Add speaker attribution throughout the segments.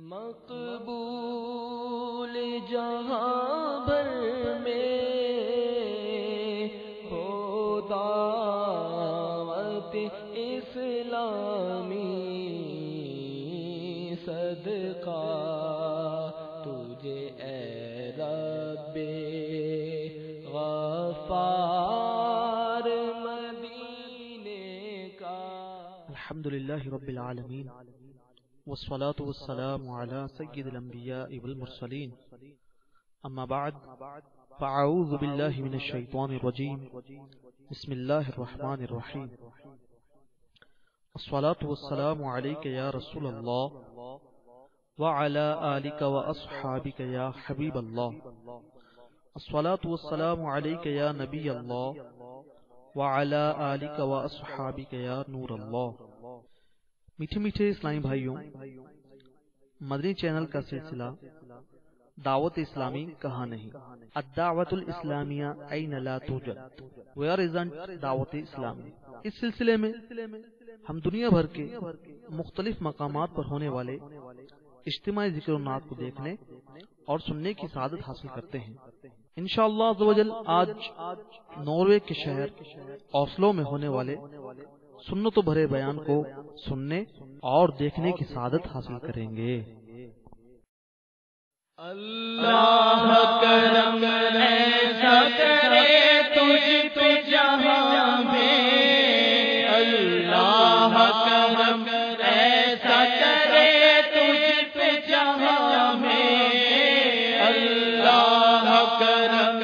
Speaker 1: مقبول جہاں بھر میں ہو دعوت اسلامی، صدقہ تجھے اے رب غفار مدینے کا۔
Speaker 2: الحمدللہ رب العالمین، والصلاة والسلام على سید الانبیاء والمرسلین، اما بعد فاعوذ باللہ من الشیطان الرجیم، بسم اللہ الرحمن الرحیم۔ الصلاة والسلام علیک یا رسول اللہ وعلى آلک واصحابک یا حبیب اللہ۔ الصلاة والسلام علیک یا نبی اللہ وعلى آلک واصحابک یا نور اللہ۔ میٹھے میٹھے اسلامی بھائیوں، مدنی چینل کا سلسلہ دعوت اسلامی کہاں نہیں، الدعوت الاسلامیہ این لا توجد، ویئر ازنٹ دعوت اسلامی۔ اس سلسلے میں ہم دنیا بھر کے مختلف مقامات پر ہونے والے اجتماعی ذکر و نعت کو دیکھنے اور سننے کی سعادت حاصل کرتے ہیں۔ انشاءاللہ عز و جل آج ناروے کے شہر اوسلو میں ہونے والے سنت و بھرے بیان کو سننے اور دیکھنے کی سعادت حاصل کریں گے۔
Speaker 1: اللہ کرم ایسا کرے تجھ پہ جہاں میں، اللہ کرم ایسا کرے تجھ پہ جہاں میں، اللہ کرم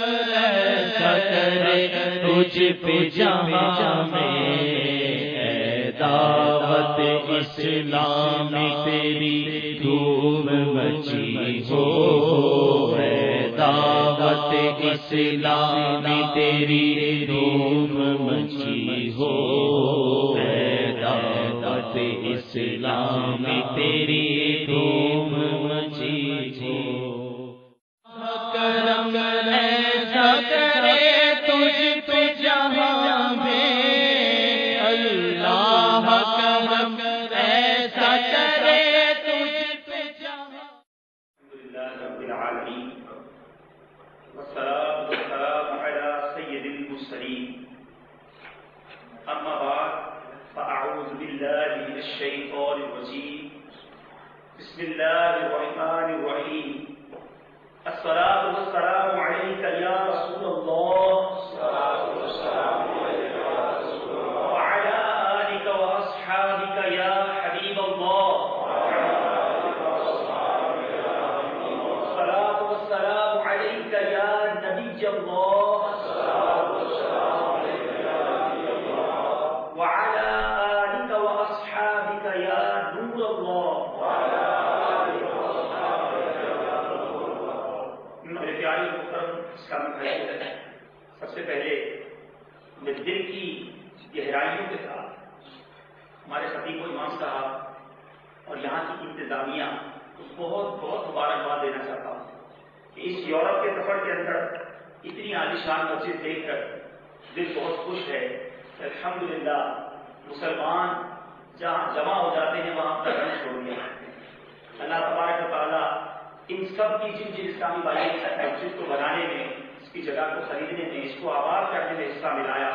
Speaker 1: ایسا کرے تجھ پہ جہاں میں، دعوت اسلامی تیری دھوم مچی ہو، دعوت اسلامی تیری دھوم مچی ہو، دعوت اسلامی تیری دھوم مچی ہو۔ کرم ایسا کرے تجھ پہ جہاں میں، اللہ کرم ایسا کرے تجھ پہ جہاں۔
Speaker 3: الحمدللہ رب العالمین، والصلاة والسلام على سید المرسلین، اما بعد فاعوذ باللہ من الشیطان الرجیم، بسم اللہ الرحمن الرحیم۔ الصلاة والسلام علیک یا رسول اللہ، وعلى آلک واصحابک یا حبیب اللہ، الصلاة والسلام علیک یا نبی اللہ، وعلى آلک واصحابک یا نور اللہ۔ میرے پیارے محترم اسلامی بھائیو، سب سے پہلے میں دل کی گہرائیوں کے ساتھ ہمارے خطیب و امام صاحب اور یہاں کی انتظامیہ کو بہت بہت مبارکباد دینا چاہتا ہوں کہ اس یورپ کے سفر کے اندر اتنی عالیشان مسجد دیکھ کر دل بہت خوش ہے کہ الحمدللہ مسلمان جہاں جمع ہو جاتے ہیں وہاں اپنا گھر چھوڑ دیا۔ اللہ تبارک و تعالیٰ ان سب کی جن جن اسلامی بھائیوں نے مسجد کو بنانے میں، اس کی جگہ کو خریدنے میں، اس کو آباد کرنے میں حصہ ملایا،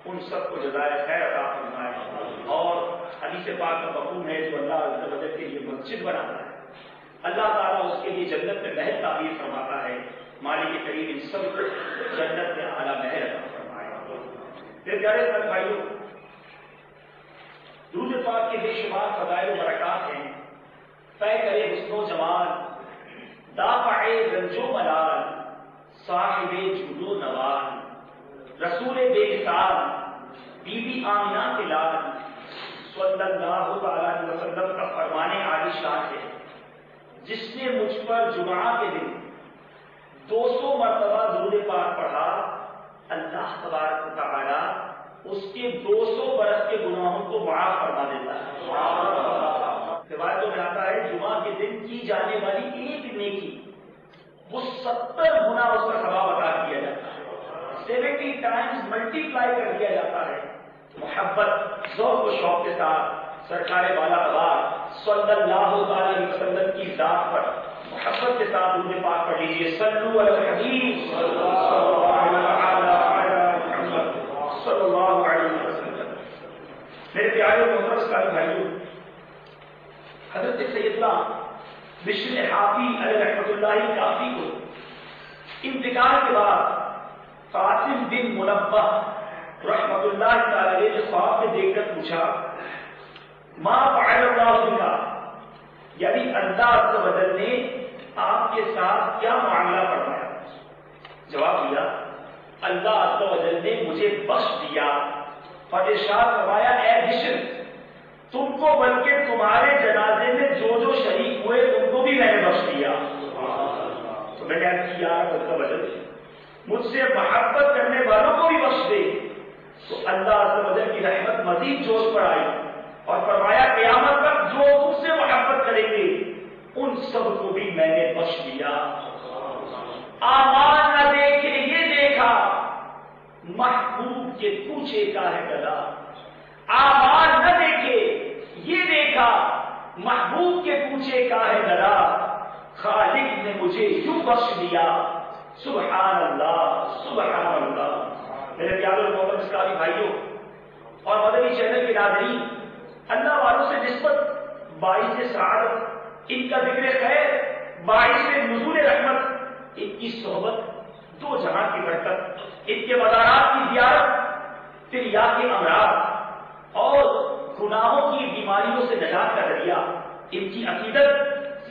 Speaker 3: ان سب کو جزائے خیر عطا فرمائے۔ اور حدیث پاک کا مفہوم ہے جو اللہ عز و جل کے لیے مسجد بناتا ہے، اللہ تعالیٰ اس کے لیے جنت میں محل تعمیر فرماتا ہے۔ مالک کریم ان سب کو جنت میں اعلیٰ محل عطا فرمائے۔ پھر پیارے بھائیوں، درود پاک کے بے شمار فضائل و برکات ہیں۔ طے کرے حسن و جمال، دافع رنج و ملال، صاحب جود و نوال، رسول بے مثال، بی بی آمنہ کے لال، صلی اللہ علیہ وسلم کا فرمان عالی شان ہے، جس نے مجھ پر جمعہ کے دن 200 مرتبہ درود پاک پڑھا، اللہ تبارک و تعالی اس کے 200 برس کے گناہوں کو معاف فرما دیتا ہے۔ روایتوں میں آتا ہے جمعہ کے دن کی جانے والی ایک نیکی وہ 70 گنا اس کا ثواب عطا کیا جاتا ہے، 70 ٹائمز ملٹی پلائی کر دیا جاتا ہے۔ محبت ذوق و شوق کے ساتھ سرکار بالا قبار صلی اللہ علیہ وسلم کی ذات پر محبت کے ساتھ درود پاک پڑھ لیجیے. صلو علی الحبیب صلی اللہ علیہ وسلم. میرے پیارے محترم اسلامی بھائیوں، حضرت سیدنا بشر حافی علیہ رحمۃ اللہ کافی کو انتقال کے بعد قاسم بن منبہ رحمۃ اللہ تعالی علیہ نے خواب میں دیکھ کر پوچھا ما فعل اللہ بکا، یعنی اللہ عز و جل نے آپ کے ساتھ کیا معاملہ فرمایا؟ جواب دیا اللہ عز و جل نے مجھے بخش دیا اور ارشاد فرمایا اے بشر تم کو بلکہ تمہارے جنازے میں جو جو شریک ہوئے ان کو بھی میں نے بخش دیا. تو میں نے کیا عز و جل مجھ سے محبت کرنے والوں کو بھی بخش دے. تو اللہ عز و جل کی رحمت مزید جوش پر آئی اور فرمایا قیامت تک جو تم سے محبت کریں گے ان سب کو بھی میں نے بخش دیا. آمان نہ دیکھے یہ دیکھا محبوب کے پوچھے کا ہے گدا. آمان نہ دیکھے یہ دیکھا محبوب کے پوچھے کا ہے گدا. خالق نے مجھے یوں بخش دیا. سبحان اللہ سبحان اللہ. میرے پیارے محترم اسلامی بھائیوں اور مدنی چینل کے ناظرین، اللہ والوں سے نسبت باعث سعادت، ان کا ذکر خیر باعث نزول رحمت، ان کی صحبت دو جہاں کی برکت، ان کے مزارات کی زیارت تریا کے امراض اور گناہوں کی بیماریوں سے نجات کا ذریعہ، ان کی عقیدت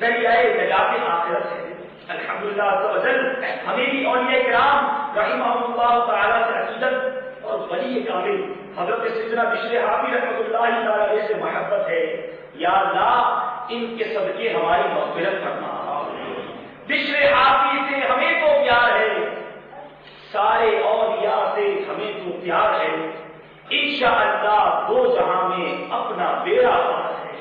Speaker 3: ذریعہ نجات آخرت ہے. الحمدللہ عز و جل ہمیں بھی اولیاء کرام رحمہم اللہ تعالی سے عقیدت اور ولی کامل حضرت سیدنا بشر حافی رحمۃ اللہ تعالی سے محبت ہے. یا اللہ ان کے صدقے ہماری مغفرت فرما. بشر حافی سے ہمیں تو پیار ہے، سارے اولیاء سے ہمیں تو پیار ہے. انشاءاللہ دو جہاں میں اپنا بیڑا پار ہے.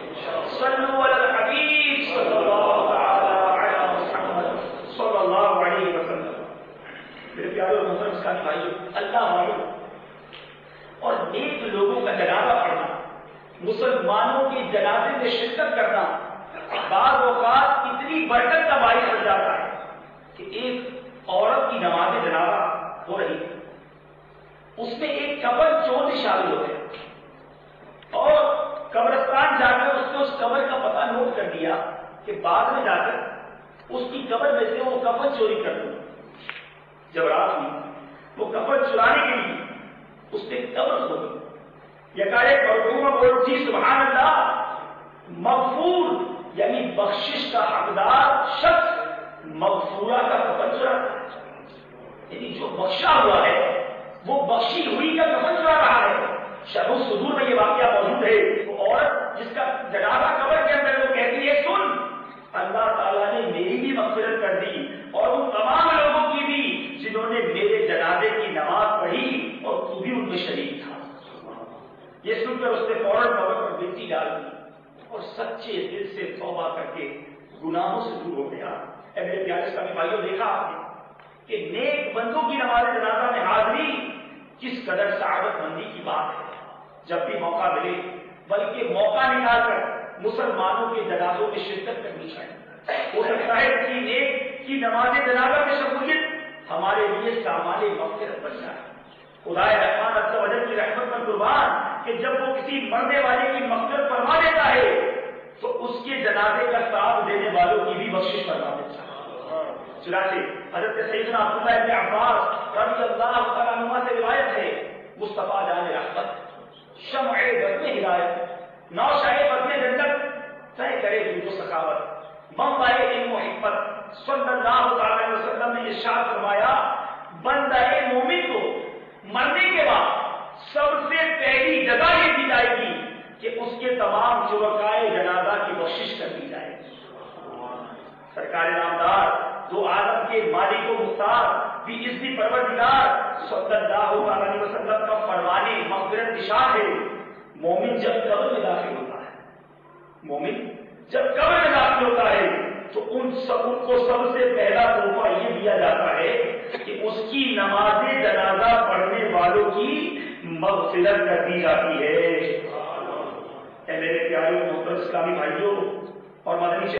Speaker 3: صلو علی الحبیب صلی اللہ علیہ محمد صلی اللہ علیہ وسلم. میرے پیارے اور محترم اسلامی بھائیوں، اللہ والوں اور نیک لوگوں کا جنازہ پڑھنا، مسلمانوں کے جنازے میں شرکت کرنا بعض اوقات اتنی برکت کا باعث بن جاتا ہے کہ ایک عورت کی نماز جنازہ ہو رہی ہے، اس میں ایک قبر چور شامل ہو گئے اور قبرستان جا کر اس نے اس قبر کا پتہ نوٹ کر دیا کہ بعد میں جا کر اس کی قبر میں سے وہ کفن چوری کر دوں. جب رات ہوئی وہ کفن چرانے کے لیے اس نے قبر کھو دی. یکایک مرحومہ بول اٹھی سبحان اللہ. مغفور یعنی بخشش کا حقدار شخص مغفورہ کا کفن چراتا ہے، یعنی جو بخشا ہوا ہے وہ بخشی ہوئی کا کفن چرا رہا ہے. شرح الصدور میں یہ واقعہ موجود ہے. وہ عورت جس کا جنازہ قبر کے اندر وہ کہتی ہے سن اللہ تعالیٰ نے میری بھی مغفرت کر دی اور ان تمام لوگوں کی بھی جنہوں نے میرے جنازے کی نماز پڑھی اور تو بھی ان میں شریک تھا. یہ سن کر اس نے فوراً قبر پر مٹی ڈال دی اور سچے دل سے توبہ کر کے گناہوں سے دور ہو گیا. اے میرے پیارے اسلامی بھائیوں، دیکھا آپ نے کہ نیک بندوں کی نماز جنازہ میں حاضری کس قدر سعادت مندی کی بات ہے. جب بھی موقع ملے بلکہ موقع نکال کر مسلمانوں کے جنازوں میں شرکت کرنی چاہیے. ہو سکتا ہے کہ نیک کی نماز جنازہ میں شمولیت ہمارے لیے سامان مغفرت بن جائے. خدا رحمان عز و جل کی رحمت پر قربان کہ جب وہ کسی مرنے والے کی مغفرت فرما دیتا ہے تو اس کے جنازے کا ساتھ دینے والوں کی بھی بخشش فرما دیتا ہے. چنانچہ حضرت سیدنا عبداللہ ابن عباس رضی اللہ تعالیٰ عنہ سے روایت ہے مصطفیٰ جان رحمت شمع بزم ہدایت نوشائے بزم جنت طے کرے جود و سخاوت منبع علم و حکمت صلی اللہ علیہ وسلم نے ارشاد فرمایا بندہ مومن کو مرنے کے بعد سب سے پہلی جگہ یہ دی جائے گی کہ اس کے تمام شرکائے جنازہ کی بخشش کر دی جائے گی. سرکار نامدار دو عالم کے مالک و مختار بھی عزتی پروردگار صلی اللہ علیہ وسلم کا فرمانے مغفرت نشان ہے. مومن جب قبر میں داخل ہوتا ہے تو ان کو سب سے پہلا تحفہ یہ دیا جاتا ہے کہ اس کی نماز جنازہ پڑھنے والوں کی مغفرت کر دی جاتی ہے. اے میرے پیارے محترم اسلامی بھائیوں اور مدنی